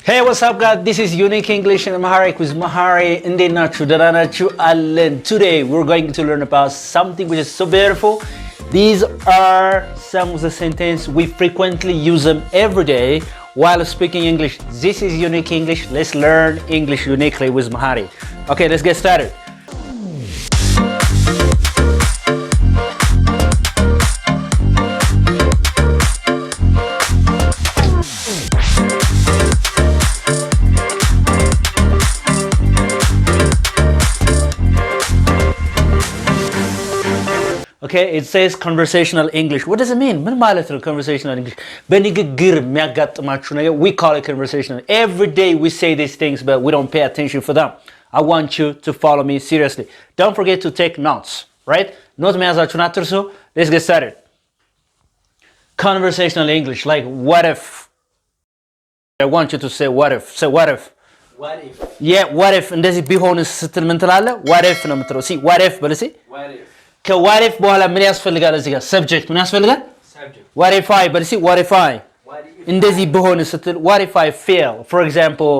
Hey, what's up, guys? This is Unique English and Amharic with Mahari Indinachu Daranachu Allen. Today, we're going to learn about something which is so beautiful. These are some of the sentences we frequently use them every day while speaking English. This is Unique English. Let's learn English uniquely with Mahari. Okay, let's get started. Okay, it says conversational English. What does it mean? ምን ማለት ነው conversational English? በንግግር የሚያጋጥማችሁ ነገር we call it conversational. Every day we say these things but we don't pay attention for them. I want you to follow me seriously. Don't forget to take notes, right? Note መያዛችሁን አትርሱ. Let's get started. Conversational English, like what if? I want you to say what if. Say what if. What if? Yeah, what if እንደዚህ ቢሆንስ ስትል ምን ትላለህ? What if ነው የምትለው. See, what if በል እስኪ What if? ከዋት ኢፍ በኋላ ምን ያስፈልጋል? እዚህ ጋር ሰብጀክት ምን ያስፈልጋል? Subject. What if I በል እስኪ what if I እንደዚህ በሆነ ስትል what if I fail? For example,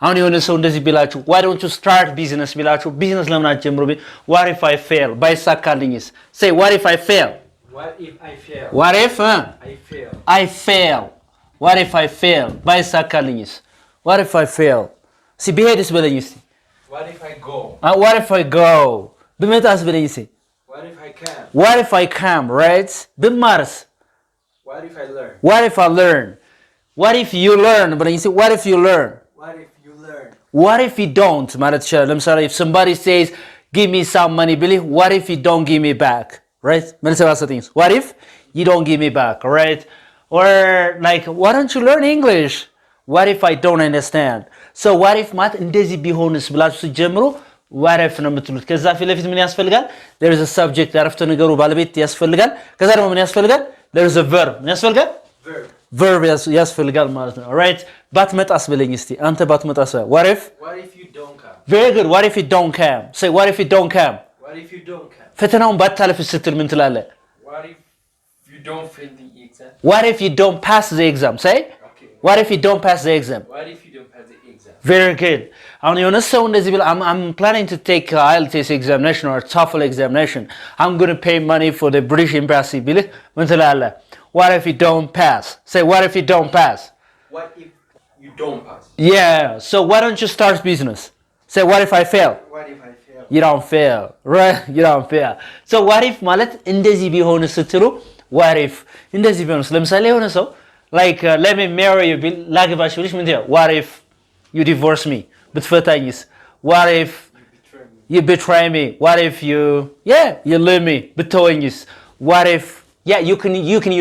አሁን የሆነ ሰው እንደዚህ ቢላችሁ why don't you start business ቢላችሁ ቢዝነስ ለምን አትጀምሩ? What if I fail? ባይሳካልኝስ? Say what if I fail? What if I fail? What if I fail. I fail? What if I fail? ባይሳካልኝስ? What if I fail? እስኪ ቢሄድስ በለኝ እስኪ What if I go? What if I go? ብመጣስ በለኝ እስኪ What if I can? What if I come, right? ብማርስ What if I learn? What if I learn? What if you learn? But you say, what if you learn? What if you learn? What if you don't? ማለት ይችላል። ለምሳሌ if somebody says, give me some money, believe, what if you don't give me back? Right? መልስ things. What if you don't give me back? Right? Or like, why don't you learn English? What if I don't understand? So what if ማለት እንደዚህ ቢሆንስ ብላችሁ ስትጀምሩ what if ነው የምትሉት። ከዛ ፊት ለፊት ምን ያስፈልጋል? there is a subject አረፍተ ነገሩ ባለቤት ያስፈልጋል። ከዛ ደግሞ ምን ያስፈልጋል? there is a verb ምን ያስፈልጋል? verb ያስፈልጋል ማለት ነው። alright ባትመጣስ በለኝ እስቲ አንተ ባትመጣስ what if you don't come? very good. What if you don't come? Say what if you don't come? What if you don't come? ፈተናውን ባታለፍ ስትል ምን ትላለህ? What if you don't fail the exam? what if you don't pass the exam? Say Okay. what if you don't pass the exam? What if you don't pass the exam? very good. አሁን የሆነ ሰው እንደዚህ ቢል I'm planning to take IELTS examination or TOEFL examination. I'm going to pay money for the British embassy ቢልህ ምን ትላለህ? what if you don't pass? Say what if you don't pass? What if you don't pass? yeah, so why don't you start business? Say what if I fail? What if I fail? you don't fail, right? you don't fail. so what if ማለት እንደዚህ ቢሆን ስትሉ what if እንደዚህ ቢሆንስ ለምሳሌ የሆነ ሰው like let me marry you ቢል ላግባሽ ቢልሽ ምን ትያለሽ? what if you divorce me? ብትፈታኝስ? what if you betray me? what if you leave me? ብትተወኝስ? what if you can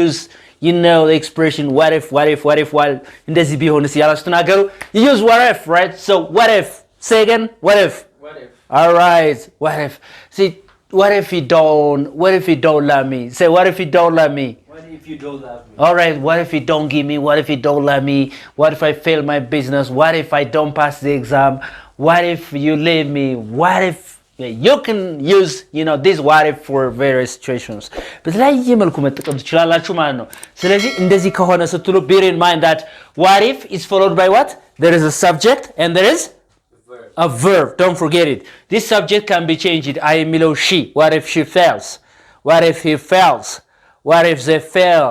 use the expression what if while እንደዚህ ቢሆንስ ያላችሁ ተናገሩ. you use what if, right? so what if, say again, what if. all right, what if. see what if you don't love me? Say what if you don't love me? What if you don't love me? all right, what if you don't give me? What if you don't love me? What if I fail my business? What if I don't pass the exam? What if you leave me? What if you can use this what if for various situations. በተለያየ መልኩ መጠቀም ትችላላችሁ ማለት ነው። ስለዚህ እንደዚህ ከሆነ ስትሉ bear in mind that what if is followed by what? There is a subject and there is a verb. Don't forget it. This subject can be changed. I የሚለው she. What if she fails? What if he fails? What if they fail?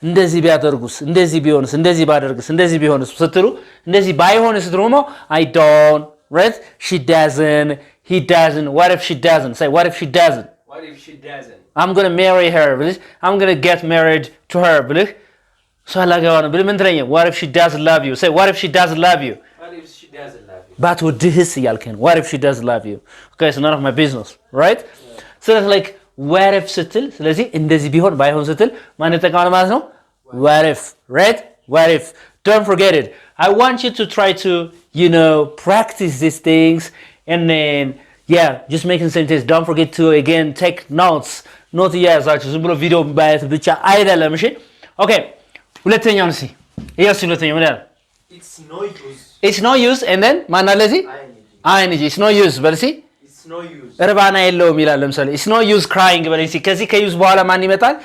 እንደዚህ ቢያደርጉስ? እንደዚህ ቢሆንስ? እንደዚህ ባደርግስ? እንደዚህ ቢሆንስ ስትሉ እንደዚህ ባይሆንስ ደግሞ I don't, right? She doesn't, he doesn't. What if she doesn't? Say what if she doesn't? What if she doesn't? I'm going to marry her. I'm going to get married to her. so አላገባ ነው ብል ምን ትለኛለህ? what if she doesn't love you? Say what if she doesn't love you? What if she doesn't love you? ባትወድህስ እያልከኝ what if she doesn't love you? okay, it's none of my business, right? so that's like what if ስትል ስለዚህ እንደዚህ ቢሆን ባይሆን ስትል ማን ተጠቃሚ ማለት ነው? what if, right? what if. don't forget it. I want you to try to practice these things and then just making sentences. don't forget to again take notes. note እያያዛችሁ ዝም ብሎ ቪዲዮ ማየት ብቻ አይደለም። እሺ okay, ሁለተኛውን እስኪ እያሱ ሁለተኛው ምን ያለው? it's no use. it's no use and then ማን አለ እዚህ? ing. it's no use በል እስኪ it's It's no use. እርባና የለውም ይላል። ለምሳሌ it's no use crying በለኝ እስኪ። ከዚህ ከዩዝ በኋላ ማን ይመጣል?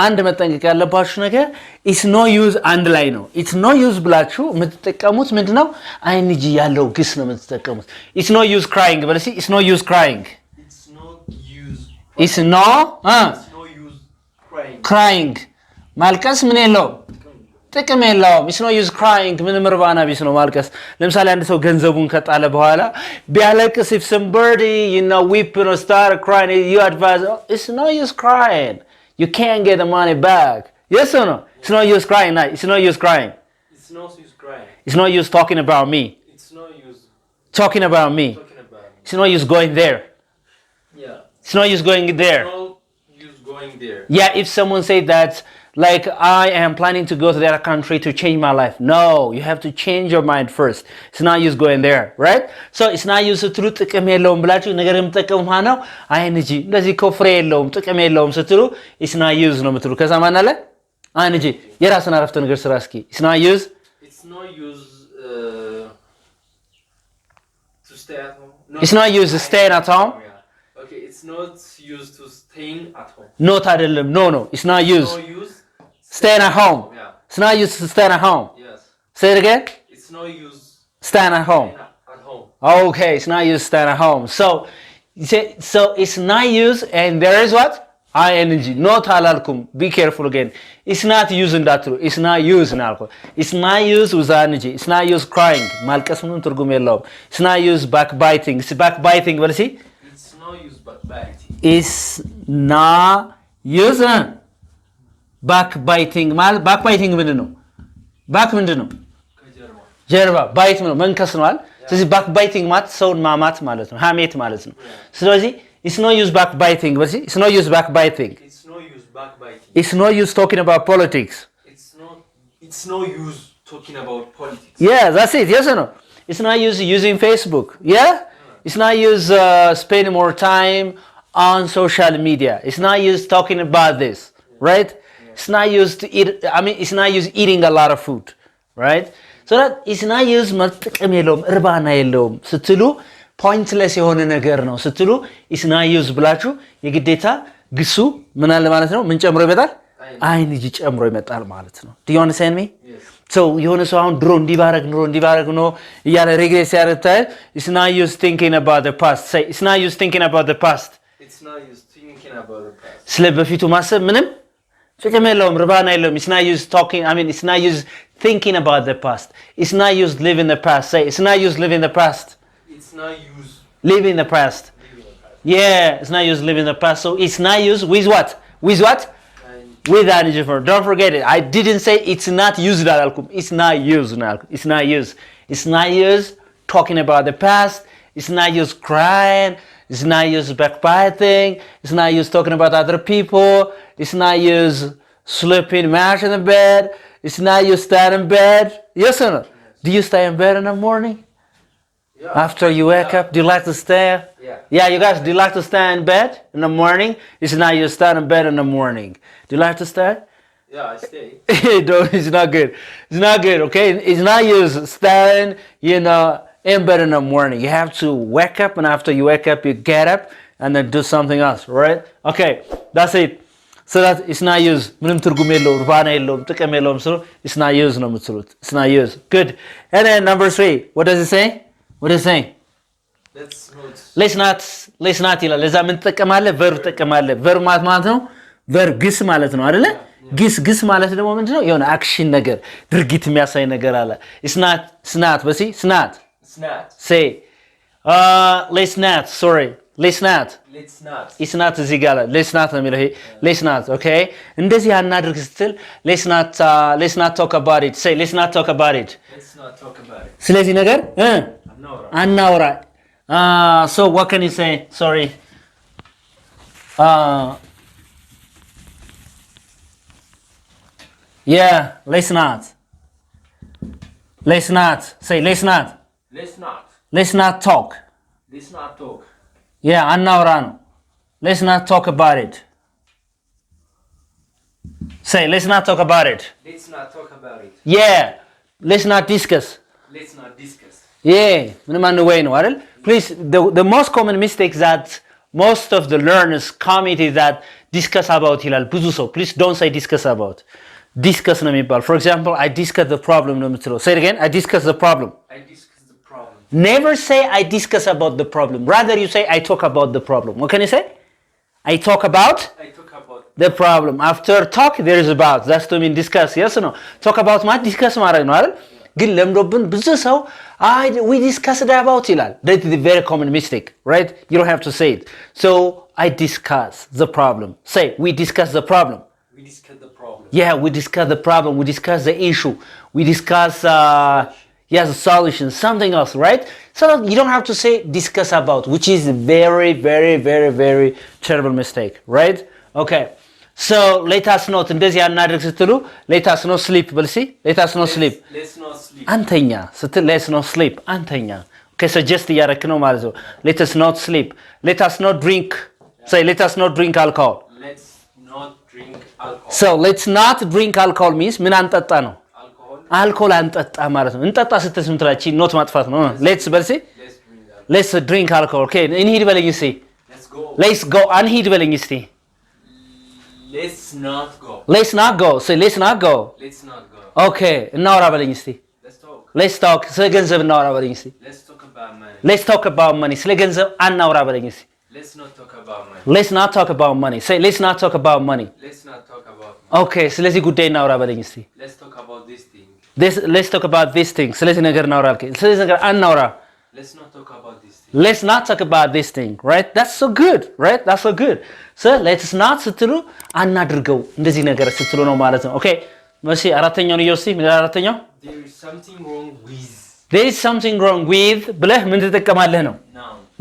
አንድ መጠንቀቅ ያለባችሁ ነገር it's no use አንድ ላይ ነው። it's no use ብላችሁ የምትጠቀሙት ምንድነው? አይንጂ ያለው ግስ ነው የምትጠቀሙት። it's no use crying በለኝ እስኪ። it's no use crying. It's no use. it's no It's no use crying. crying ማልቀስ ምን የለውም? ጥቅም የለውም። it's no use crying ምንም እርባና ቢስ ነው ማልቀስ። ለምሳሌ አንድ ሰው ገንዘቡን ከጣለ በኋላ ቢያለቅስ if somebody weep start crying you advise it's no use crying you can't get the money back. Yes or no? It's no use crying. It's no use crying. It's no use crying. It's no use talking about me. It's no use talking about me. It's no use going there. Yeah. It's no use going there. It's no use going there. Yeah, if someone say that like I am planning to go to that country to change my life. No, you have to change your mind first. It's not use going there, right? So it's not use ስትሉ ጥቅም የለውም ብላችሁ ነገር የምትጠቀሙ ማነው? አይንጂ እንደዚህ እኮ ፍሬ የለውም ጥቅም የለውም ስትሉ it's not use ነው የምትሉ። ከዛ ማን አለ? አይንጂ የራስን አረፍተ ነገር ስራ እስኪ። it's not use. It's no use to stay at home. No, it's not use staying at home. Yeah. Okay, it's not use to staying at home. Not አይደለም. No. It's not use. No use staying at home. Yeah. It's not use to stay at home. Yes. Say it again. It's no use staying at home. At home. Okay, it's not use staying at home. So it's not use and there is what? ing. Not alalkum. Be careful again. It's not using that true. It's not use alcohol. It's not use with ing. It's not use crying. Malkas ምንም ትርጉም የለውም. It's not use backbiting. It's backbiting. What is it? It's no use backbiting. It's not use backbiting. backbiting ምንድን ነው? back ምንድን ነው? ጀርባ ባይት ነው መንከስ ነው አይደል? ስለዚህ backbiting ማለት ሰውን ማማት ማለት ነው። ሀሜት ማለት ነው። ስለዚህ it's no use backbiting. What is it? It's no use backbiting. It's no use backbiting. It's no use talking about politics. It's no use talking about politics. Yeah, that's it. Yes or no? It's not use using Facebook. Yeah? It's not use spending more time on social media. It's not use talking about this, right? It's not used to eat. It's not used eating a lot of food, right? So that it's not used መጥቀም የለውም እርባና የለውም ስትሉ pointless የሆነ ነገር ነው ስትሉ it's not used ብላችሁ የግዴታ ግሱ ምን አለ ማለት ነው? ምን ጨምሮ ይመጣል? አይንጂ ጨምሮ ይመጣል ማለት ነው። Do you understand me? Yes. So የሆነ ሰው አሁን ድሮ እንዲባረግ ነው እያለ ሬግሬስ ያረታል። It's not used thinking about the past. Say it's not used thinking about the past. It's not used thinking about the past. ስለ በፊቱ ማሰብ ምንም ጥቅም የለውም እርባና የለውም። It's not used talking. It's not used thinking about the past. It's not used living the past. Say it's not used living the past. It's not used living the past. Yeah, it's not used living the past. So it's not used with what? With what? With an verb. Don't forget it. I didn't say it's not used አላልኩም. It's not used now. It's not used. It's not used talking about the past. It's not used crying. It's not used backbiting. It's not used talking about other people. It's not used sleeping much in the bed. It's not used staying in bed. Yes or no? Do you stay in bed in the morning? Yeah. After you wake up, do you like to stay? Yeah. Yeah, you guys, do you like to stay in bed in the morning? It's not you stay in bed in the morning. Do you like to stay? Yeah, I stay. It's not good. It's not good, okay? It's not you staying, in bed in the morning. You have to wake up, and after you wake up, you get up and then do something else, right? Okay, that's it. So that it's not used. ምንም ትርጉም የለውም እርባና የለውም ጥቅም የለውም ስሉ it's not used ነው የምትሉት። It's not used. Good. And then number 3. What does it say? What is it saying? Let's not ይላል። ለዛ ምን ተጠቀማለ? verb ተጠቀማለ። verb ማለት ነው verb ግስ ማለት ነው አይደለ? ግስ ማለት ደግሞ ምንድነው? የሆነ አክሽን ነገር ድርጊት የሚያሳይ ነገር አለ። it's not በሲ it's not say let's not sorry let's not it's not እዚህ ጋር let's not ነው የሚለው ይሄ let's not okay እንደዚህ አናድርግ ስትል let's not talk about it say let's not talk about it ስለዚህ ነገር አናውራ so what can you say sorry yeah let's not say let's not talk yeah አናውራ ነው let's not talk about it say let's not talk about it yeah let's not discuss yeah ምንም አንወይ ነው አይደል Please, the most common mistake that most of the learners commit is that discuss about ይላል ብዙ ሰው. Please don't say discuss about. Discuss ነው የሚባል. For example, I discuss the problem ነው የምትለው. Say it again. I discuss the problem. I discuss the problem. Never say I discuss about the problem. Rather you say I talk about the problem. What can you say? I talk about the problem. After talk there is about. That's to mean discuss. Yes or no? Talk about ማለት discuss ማድረግ ነው አይደል? ግን ለምዶብን ብዙ ሰው we discussed about ይላል. That is a very common mistake, right? You don't have to say it. So I discuss the problem. Say we discuss the problem. We discuss the problem. Yeah, we discuss the problem. We discuss the issue. We discuss the solution, something else, right? So you don't have to say discuss about, which is a very, very, very, very terrible mistake, right? Okay. So let us not እንደዚህ ያናደርግ ስትሉ let us not sleep በል እስኪ let us not sleep Let's not sleep. አንተኛ ስትል let's not sleep አንተኛ okay suggest እያደረክ ነው ማለት ነው let us not sleep let us not drink say let us not drink alcohol Let's not drink alcohol. so let's not drink alcohol means ምን አንጠጣ ነው አልኮል አንጠጣ ማለት ነው እንጠጣ ስትል ምትላቺ ኖት ማጥፋት ነው let's በል እስኪ let's drink alcohol okay እንሂድ በለኝ እስኪ let's go አንሂድ በለኝ እስኪ Let's not go. Let's not go. Say let's not go. Let's not go. Okay. እናውራ በለኝ እስቲ. Let's talk. Let's talk. ስለ ገንዘብ እናውራ በለኝ እስቲ. Let's talk about money. Let's talk about money. ስለ ገንዘብ አናውራ በለኝ እስቲ. Let's not talk about money. Let's not talk about money. Say let's not talk about money. Let's not talk about money. Okay. ስለዚህ ጉዳይ እናውራ በለኝ እስቲ. Let's talk about this thing. Let's talk about this thing. ስለዚህ ነገር እናውራ አልከኝ. ስለዚህ ነገር አናውራ. Let's not talk about this thing. Let's not talk about this thing, right? That's so good, right? That's so good. So let's not ስትሉ አናድርገው እንደዚህ ነገር ስትሉ ነው ማለት ነው. Okay. መሲ አራተኛው ነው ይወስይ ምን አራተኛው? There is something wrong with. There is something wrong with ብለህ ምን ትጠቀማለህ ነው?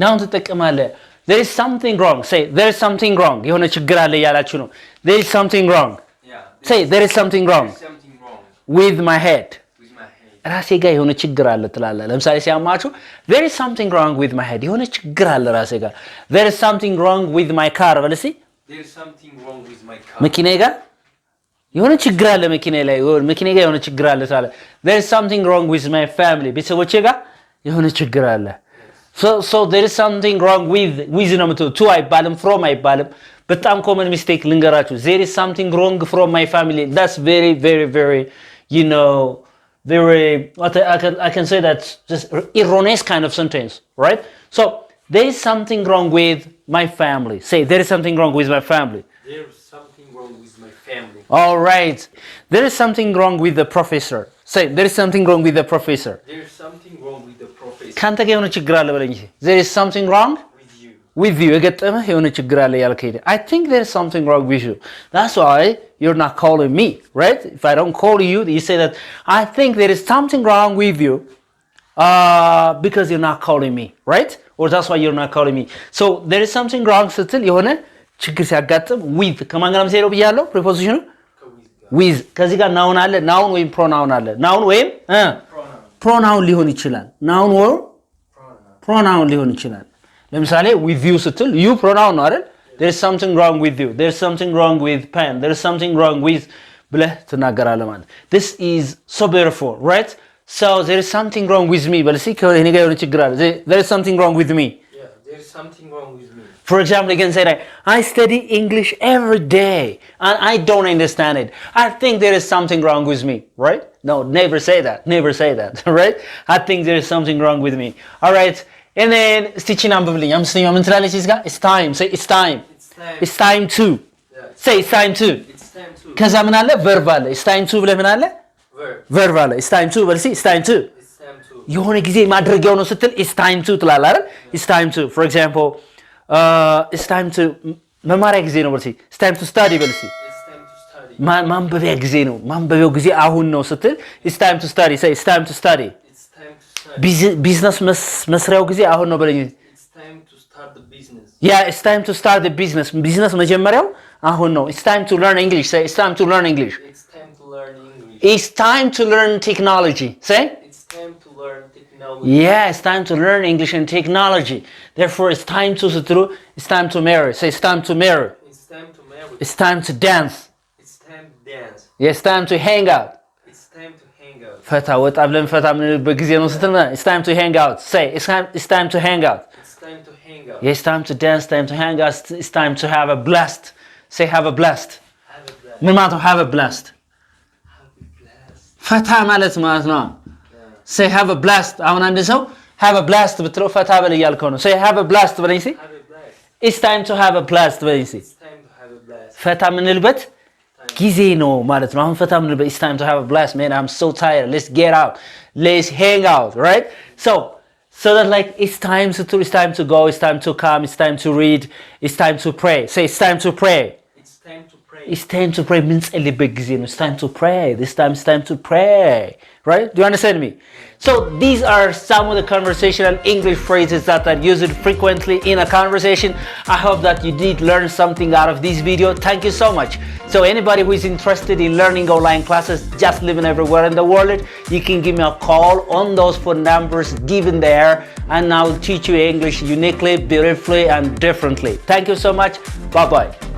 Noun ትጠቀማለህ. There is something wrong. Say there is something wrong. የሆነ ችግር አለ ያላችሁ ነው. There is something wrong. Yeah. Say there is something wrong. There is something wrong with my head. with my head. ራሴ ጋር የሆነ ችግር አለ ትላለህ። ለምሳሌ ሲያማችሁ there is something wrong with my head. የሆነ ችግር አለ ራሴ ጋር. There is something wrong with my car. በል እስኪ There is something wrong with my car. መኪናዬ ጋር የሆነ ችግር አለ መኪናዬ ላይ መኪናዬ ጋር የሆነ ችግር አለ ትላለህ። There is something wrong with my family. ቤተሰቦቼ ጋር የሆነ ችግር አለ. So there is something wrong with ነው የምትለው to አይባልም from አይባልም በጣም common mistake ልንገራችሁ there is something wrong from my family that's very very very you know very I can say that just erroneous kind of sentence right so there is something wrong with my family say there is something wrong with my family There is something wrong with my family. all right there is something wrong with the professor say there is something wrong with the professor There is something wrong with the professor. ካንተ ጋር የሆነ ችግር አለ በለኝ there is something wrong With you. with you የገጠመህ የሆነ ችግር አለ ያልከኝ I think there is something wrong with you that's why you're not calling me right if I don't call you you say that I think there is something wrong with you because you're not calling me right or that's why you're not calling me so there is something wrong ስትል የሆነ ችግር ሲያጋጥም with ከማን ጋር ነው ብያለሁ preposition with ከዚህ ጋር noun አለ noun ወይም pronoun አለ noun ወይም pronoun ሊሆን ይችላል noun or pronoun ሊሆን ይችላል ለምሳሌ with you ስትል you pronoun ነው አይደል there is something wrong with you there is something wrong with pen there is something wrong with ብለህ ትናገራለህ ማለት this is so beautiful right so there is something wrong with me በል እስኪ ከእኔ ጋር የሆነ ችግር አለ there is something wrong with me Yeah, there is something wrong with me. For example, you can say that I study English every day and I don't understand it. I think there is something wrong with me, right? No, never say that. Never say that, right? I think there is something wrong with me. All right. And then stitching number it's time. Say it's time. It's time. It's time to. Yeah, Say it's time to. it's time to. ከዛ ምን አለ verb አለ. It's time to ብለህ ምን አለ? Verb. verb አለ. It's time to በል it's time to. It's time to. የሆነ ጊዜ ማድረጊያው ነው ስትል it's time to ትላለህ አይደል? It's time to. For example, it's time to መማሪያ ጊዜ ነው በል it's time to study በል It's time to study. ማንበቢያ ጊዜ ነው ማንበቢያው ጊዜ አሁን ነው ስትል it's time to study say it's time to study It's time to study. ቢዝነስ መስሪያው ጊዜ አሁን ነው በለኝ It's time to start the business. yeah it's time to start the business ቢዝነስ መጀመሪያው አሁን ነው it's time to learn English say it's time to learn English It's time to learn English. it's time to learn technology say It's time to learn technology. yeah it's time to learn English and technology therefore it's time to ስትሉ it's time to marry say it's time to marry It's time to marry. it's time to dance It's time to dance. yeah it's time to hang out It's time to hang out. ፈታ ወጣ ብለን ፈታ የምንልበት ጊዜ ነው ስትል it's time to hang out. Say it's time to hang out. It's time to hang out. It's time to dance, time to hang out. It's time to have a blast. Say have a blast. Have a blast. ምን ማለት ነው have a blast? Have a blast. ፈታ ማለት ነው። Say have a blast. አሁን አንድ ሰው have a blast ብትለው ፈታ በል እያልከው ነው። Say have a blast በለኝ እስኪ። Have a blast. It's time to have a blast በለኝ እስኪ። It's time to have a blast. ፈታ የምንልበት ጊዜ ነው ማለት ነው። አሁን ፈታ የምንልበት it's time to have a blast, man. I'm so tired. Let's get out. Let's hang out, right? So that like it's time to go, it's time to come, it's time to read, it's time to pray. Say it's time to pray. It's time to pray. It's time to pray means it's time to pray. It's time to pray. Right? Do you understand me? So these are some of the conversational English phrases that are used frequently in a conversation. I hope that you did learn something out of this video. Thank you so much. So anybody who is interested in learning online classes, just living everywhere in the world, you can give me a call on those phone numbers given there, and I will teach you English uniquely, beautifully, and differently. Thank you so much. Bye-bye.